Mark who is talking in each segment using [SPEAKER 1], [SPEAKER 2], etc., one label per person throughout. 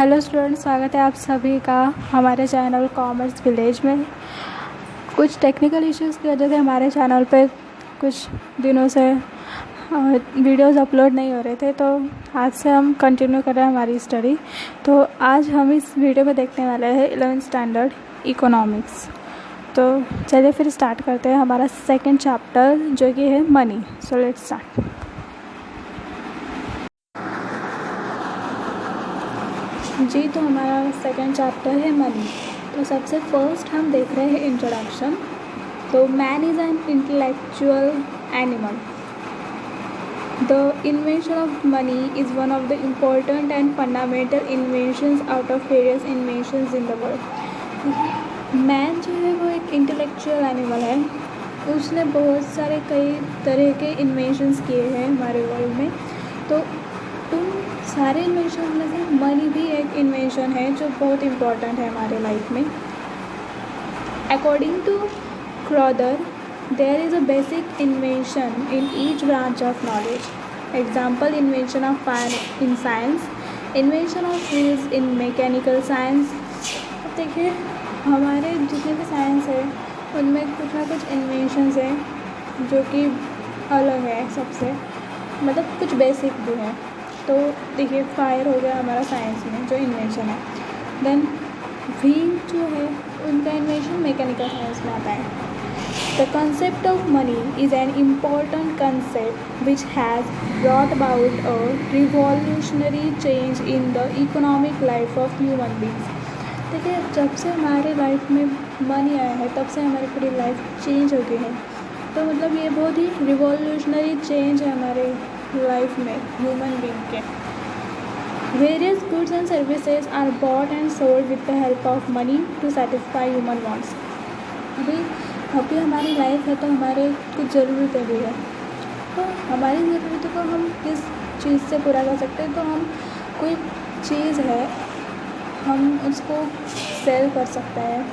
[SPEAKER 1] Hello student, स्वागत है आप सभी का हमारे चैनल कॉमर्स विलेज में। कुछ टेक्निकल इश्यूज़ की वजह से हमारे चैनल पे कुछ दिनों से वीडियोस अपलोड नहीं हो रहे थे, तो आज से हम कंटिन्यू कर रहे हैं हमारी स्टडी। तो आज हम इस वीडियो में देखने वाले हैं 11th स्टैंडर्ड इकोनॉमिक्स। तो चलिए फिर स्टार्ट करते हैं हमारा सेकेंड चैप्टर, जो कि है मनी। So let's start. जी, तो हमारा सेकेंड चैप्टर है मनी। तो सबसे फर्स्ट हम देख रहे हैं इंट्रोडक्शन। तो man is an intellectual animal. The invention of money is one of the important and fundamental inventions out of various inventions in the world. Man जो है वो एक इंटेलेक्चुअल एनिमल है। उसने बहुत सारे कई तरह के इन्वेंशंस किए हैं हमारे वर्ल्ड में। तो उन सारे इन्वेंशन में से मनी भी एक इन्वेंशन है जो बहुत इम्पॉर्टेंट है हमारे लाइफ में। According to Crowther, there is a basic invention in each branch of knowledge. Example, invention of fire in science, invention of wheels in mechanical science. अब देखिए, हमारे जितने भी साइंस है उनमें कुछ ना कुछ इन्वेंशंस हैं जो कि अलग है सबसे, मतलब कुछ बेसिक भी है। तो देखिए, फायर हो गया हमारा साइंस में जो इन्वेंशन है। देन व्हील जो है उनका इन्वेंशन मैकेनिकल साइंस में आता है। The concept of money is an important concept which has brought about a revolutionary change in the economic life of human beings. देखिए, जब से हमारे लाइफ में मनी आया है तब से हमारी पूरी लाइफ चेंज हो गई है। तो मतलब ये बहुत ही रिवॉल्यूशनरी चेंज है हमारे लाइफ में ह्यूमन बीइंग के। Various goods and services are bought and sold with the help of money to satisfy human wants. अभी हमारी लाइफ है तो हमारे कुछ ज़रूरतें भी है। तो हमारी ज़रूरतों को हम किस चीज़ से पूरा कर सकते हैं? तो हम कोई चीज़ है, हम उसको सेल कर सकते हैं,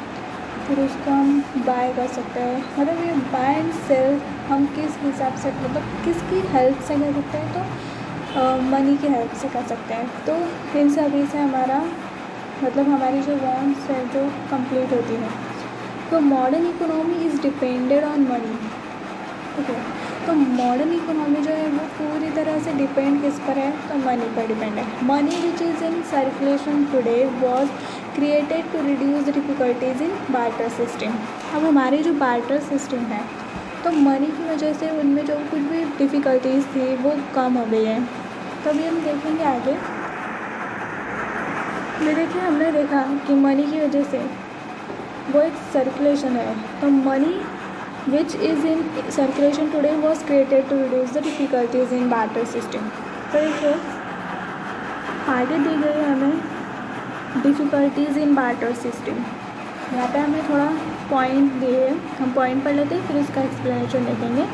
[SPEAKER 1] फिर उसको हम बाय कर सकते हैं। मतलब ये बाय एंड सेल हम किस हिसाब से, मतलब किसकी हेल्प से कर सकते हैं? तो मनी की हेल्प से कर सकते हैं। तो इन सभी से हमारा मतलब हमारी जो वांट्स है जो कंप्लीट होती है। तो modern economy is depended on money. ठीक है, तो मॉडर्न इकोनॉमी जो है वो पूरी तरह से डिपेंड किस पर है? तो मनी पर डिपेंड है। Money which is in circulation today was created to reduce difficulties in barter system. अब हमारी जो बार्टर सिस्टम है तो मनी की वजह से उनमें जो कुछ भी डिफ़िकल्टीज़ थी वो कम हो गई है। तो अभी हम देखेंगे आगे। ये देखिए, हमने देखा कि मनी की वजह से वो एक सर्कुलेशन है। तो money which is in circulation today was created to reduce the difficulties in barter system। तो देखिए, आगे दी गई है हमें डिफ़िकल्टीज़ इन बार्टर सिस्टम। यहाँ पे हमें थोड़ा पॉइंट दिए हैं, हम पॉइंट पढ़ लेते हैं फिर इसका एक्सप्लेनेशन देखेंगे।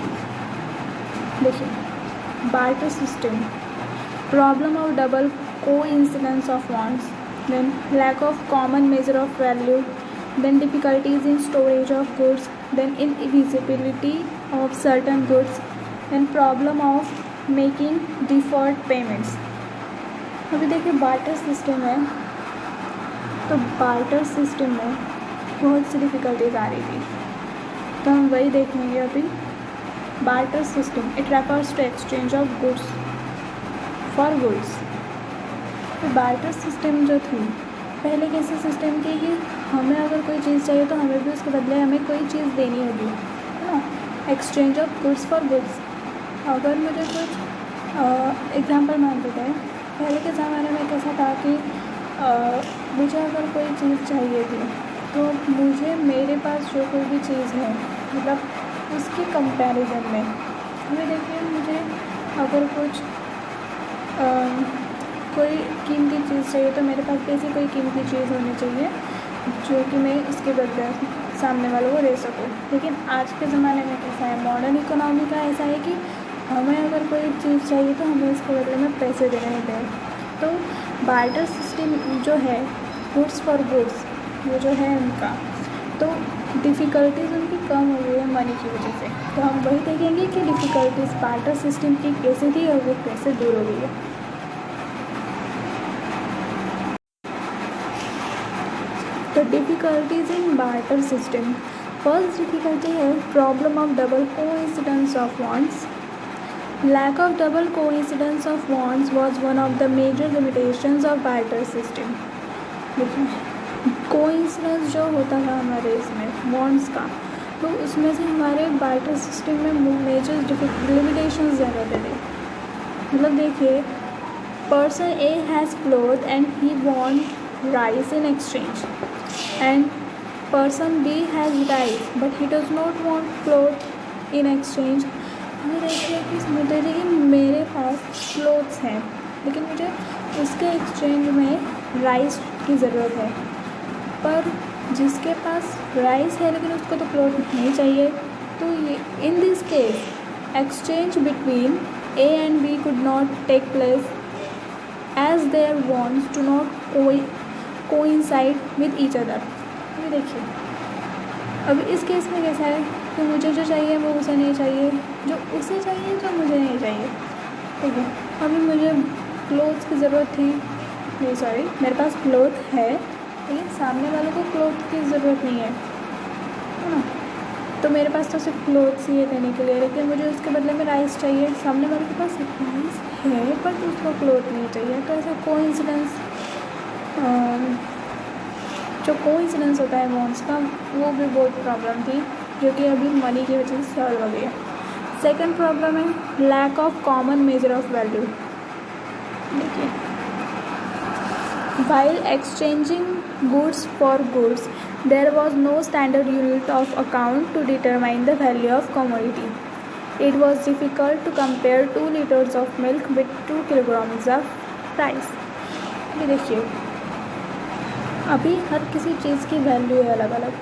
[SPEAKER 1] देखिए, barter system, problem of double coincidence of wants, then lack of common measure of value, then difficulties in storage of goods, then invisibility of certain goods, then problem of making deferred payments। अभी देखिए, barter system है तो barter system में बहुत सी difficulties आ रही थी, तो हम वही देखेंगे अभी। Barter system, it refers to exchange of goods for goods. तो बार्टर सिस्टम जो थी पहले कैसे सिस्टम थी कि हमें अगर कोई चीज़ चाहिए तो हमें भी उसके बदले हमें कोई चीज़ देनी होगी, है ना। Exchange of goods for goods. अगर मुझे कुछ एग्जांपल मान लेते हैं, पहले के ज़माने में कैसा था कि मुझे अगर कोई चीज़ चाहिए थी तो मुझे मेरे पास जो कोई भी चीज़ है मतलब उसके कंपैरिजन में, अभी देखिए, मुझे अगर कुछ कोई कीमती चीज़ चाहिए तो मेरे पास ऐसी कोई कीमती चीज़ होनी चाहिए जो कि मैं उसके बदले सामने वालों को दे सकूँ। लेकिन आज के ज़माने में कैसा है, मॉडर्न इकोनॉमी का ऐसा है कि हमें अगर कोई चीज़ चाहिए तो हमें उसके बदले में पैसे देने होते हैं। तो बार्टर सिस्टम जो है, गुड्स फॉर गुड्स, वो जो है उनका, तो डिफ़िकल्टीज़ उनकी कम हो गई है मनी की वजह से। तो हम वही देखेंगे कि डिफ़िकल्टीज़ बार्टर सिस्टम की कैसे थी और वो कैसे दूर हो गई है। difficulties in barter system. First difficulty है problem of double coincidence of wants. Lack of double coincidence of wants was one of the major limitations of barter system. देखिए कोइंसिडेंस जो होता था हमारे इसमें वॉन्ट्स का, तो उसमें से हमारे बार्टर सिस्टम में मेजर लिमिटेशंस ज़्यादा थे. मतलब देखिए person A has cloth and he want rice in exchange, and person B has rice but he does not want cloth in exchange. हमें देखिए कि समझते थे कि मेरे पास क्लोथ्स हैं लेकिन मुझे उसके एक्सचेंज में राइस की ज़रूरत है, पर जिसके पास राइस है लेकिन उसको तो क्लोथ नहीं चाहिए. तो ये in this case exchange between A and B could not take place as their wants do not coincide with each other. ये देखिए अब इस केस में कैसा है कि मुझे जो चाहिए वो उसे नहीं चाहिए, जो उसे चाहिए जो मुझे नहीं चाहिए. ठीक है, अभी मुझे क्लोथ्स की ज़रूरत थी, नहीं सॉरी मेरे पास क्लोथ है लेकिन सामने वालों को क्लोथ की ज़रूरत नहीं है ना, तो मेरे पास तो सिर्फ क्लोथ्स ही है देने के लिए, लेकिन मुझे उसके बदले में राइस चाहिए. सामने वाले के पास राइस है बट उसको क्लोथ नहीं चाहिए. तो ऐसा कोइंसिडेंस जो कोइंसिडेंस होता है वॉन्ट्स का वो भी बहुत प्रॉब्लम थी, जो कि अभी मनी की वजह से सॉल्व हो गई है. सेकेंड प्रॉब्लम है lack of common measure of value. देखिए while exchanging goods for goods there was no standard unit of account to determine the value of commodity. It was difficult to compare 2 liters of milk with 2 kilograms of rice. ये देखिए अभी हर किसी चीज़ की value है अलग अलग.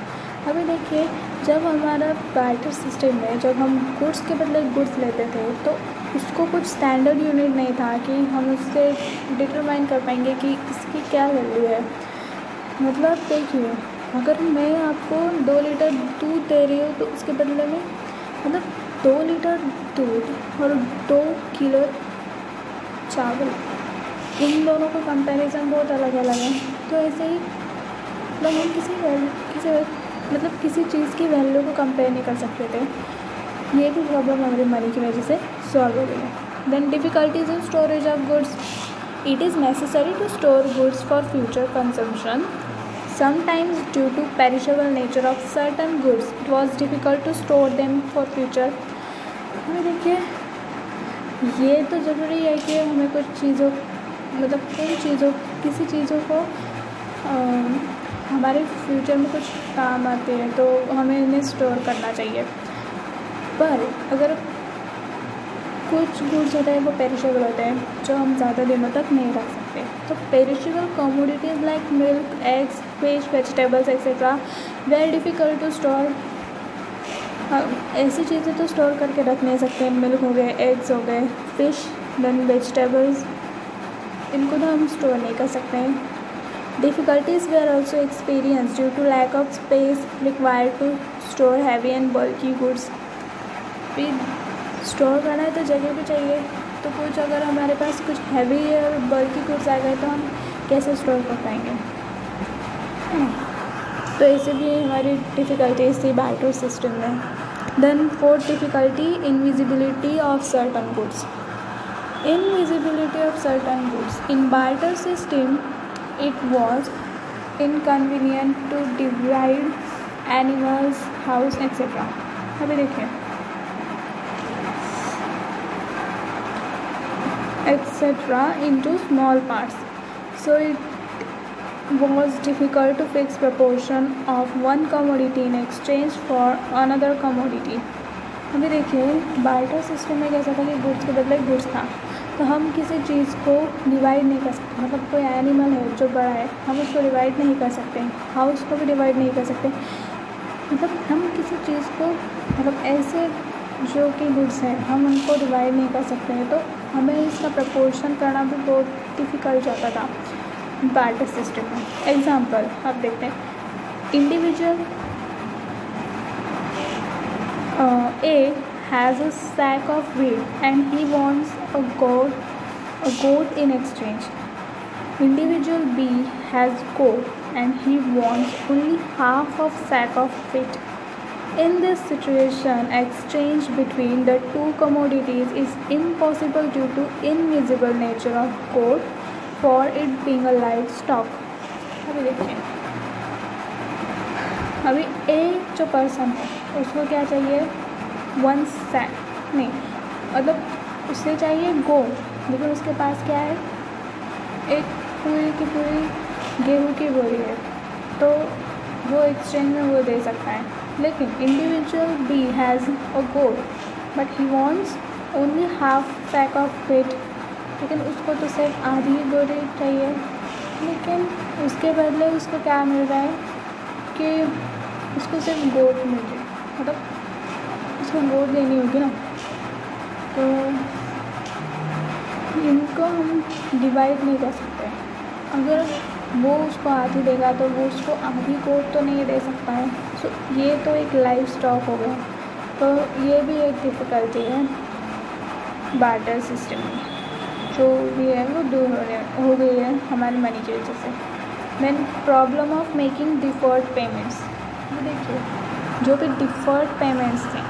[SPEAKER 1] अभी देखिए जब हमारा बार्टर सिस्टम में जब हम गुड्स के बदले गुड्स लेते थे तो उसको कुछ स्टैंडर्ड यूनिट नहीं था कि हम उससे डिटरमाइन कर पाएंगे कि इसकी क्या वैल्यू है. मतलब देखिए अगर मैं आपको 2 लीटर दूध दे रही हूँ तो उसके बदले में मतलब 2 लीटर दूध और 2 किलो चावल, इन दोनों का कंपैरिजन बहुत अलग अलग है. तो ऐसे ही मतलब हम किसी चीज़ की वैल्यू को कंपेयर नहीं कर सकते थे. ये भी प्रॉब्लम हमारी मनी की वजह से सॉल्व हो गई है. Then difficulties in storage of goods. It is necessary to store goods for future consumption. Sometimes due to perishable nature of certain goods it was difficult to store them for future. हमें देखिए ये तो ज़रूरी है कि हमें कुछ चीज़ों मतलब किसी चीज़ों को हमारे फ्यूचर में कुछ काम आते हैं तो हमें इन्हें स्टोर करना चाहिए. पर अगर कुछ गुड्स होते हैं वो पेरिशेबल होते हैं जो हम ज़्यादा दिनों तक नहीं रख सकते. तो perishable commodities like milk, eggs, fish, vegetables etcetera very difficult to store. ऐसी चीज़ें तो स्टोर करके रख नहीं सकते. मिल्क हो गए, एग्स हो गए, फिश, देन वेजिटेबल्स, इनको तो हम स्टोर नहीं कर सकते हैं. Difficulties were also experienced due to lack of space required to store heavy and bulky goods. फिर स्टोर करना है तो जगह भी चाहिए, तो कुछ अगर हमारे पास कुछ हैवी और बल्कि गुड्स आ गए तो हम कैसे स्टोर कर पाएंगे. तो ऐसे भी हमारी डिफ़िकल्टीज थी बार्टर सिस्टम में. Then fourth difficulty invisibility of certain goods. Invisibility of certain goods in barter system it was inconvenient to divide animals, house, etc. अभी देखिए etc. into small parts, so it was difficult to fix proportion of one commodity in exchange for another commodity. अभी देखिए barter system में कैसा था कि goods के बदले गुड्स था, तो हम किसी चीज़ को डिवाइड नहीं कर सकते. मतलब कोई एनिमल है जो बड़ा है हम उसको डिवाइड नहीं कर सकते, हाउस को भी डिवाइड नहीं कर सकते. मतलब हम किसी चीज़ को मतलब ऐसे जो कि गुड्स हैं हम उनको डिवाइड नहीं कर सकते हैं, तो हमें इसका प्रपोर्शन करना भी बहुत डिफ़िकल्ट जाता था बार्टर सिस्टम में. एग्जाम्पल आप देखते हैं individual A has a sack of wheat and he wants a goat in exchange. Individual B has goat and he wants only half of sack of it. In this situation, exchange between the two commodities is impossible due to invisible nature of gold for it being a livestock. अभी देखिए, अभी ए जो person है उसको क्या चाहिए, 1 sac नहीं, मतलब उसे चाहिए गोल्ड, लेकिन उसके पास क्या है, एक पूरी की पूरी गेहूँ की बोरी है, तो वो एक्सचेंज में वो दे सकता है. लेकिन individual B has a gold but he wants only half sack of wheat, लेकिन उसको तो सिर्फ आधी ही बोरी चाहिए, लेकिन उसके बदले उसको क्या मिल रहा है कि उसको सिर्फ गोल्ड मिल रही है, मतलब उसको गोल्ड देनी होगी ना. तो इनको हम डिवाइड नहीं कर सकते. अगर वो उसको आधी देगा तो वो उसको आधी गोल्ड तो नहीं दे सकता है. सो ये तो एक लाइफ स्टॉक हो गया. तो ये भी एक डिफ़िकल्टी है बार्टर सिस्टम में, जो भी है वो दूर हो गई है हमारी मनी की वजह से. Then problem of making deferred payments. देखिए, जो भी डिफ़र्ड पेमेंट्स थे,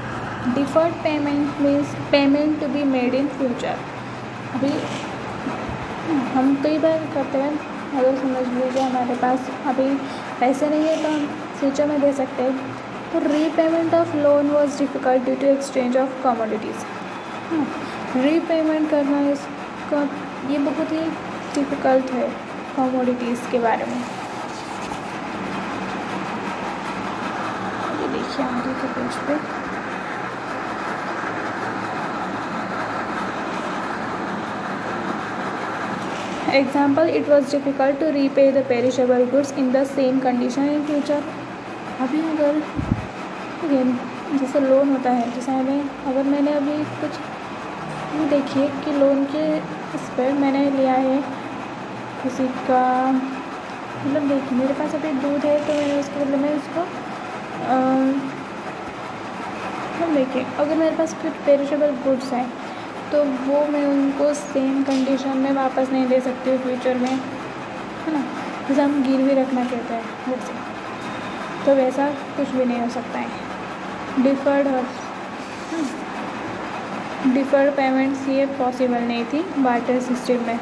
[SPEAKER 1] deferred payment means payment to be made in future. अभी हम कई बार करते हैं, अगर समझ लीजिए हमारे पास अभी पैसे नहीं है तो हम फ्यूचर में दे सकते हैं. तो repayment of loan was difficult due to exchange of commodities. Repayment करना इसका ये बहुत ही डिफ़िकल्ट है कमोडिटीज़ के बारे में. ये देखिए आगे के पेज पे example, it was difficult to repay the perishable goods in the same condition in future. अभी अगर जैसे लोन होता है, जैसे अगर मैंने अभी कुछ देखिए कि लोन के इस पर मैंने लिया है किसी का, मतलब देखिए मेरे पास अभी दूध है तो मैंने उसके बदले में उसको मतलब देखिए अगर मेरे पास कुछ पेरिशेबल गुड्स हैं तो वो मैं उनको सेम कंडीशन में वापस नहीं दे सकती हूँ फ्यूचर में, है ना. जैसे हम गिरवी रखना कहते हैं वैसे, तो वैसा कुछ भी नहीं हो सकता है. डिफ़र्ड पेमेंट्स ये पॉसिबल नहीं थी बार्टर सिस्टम में.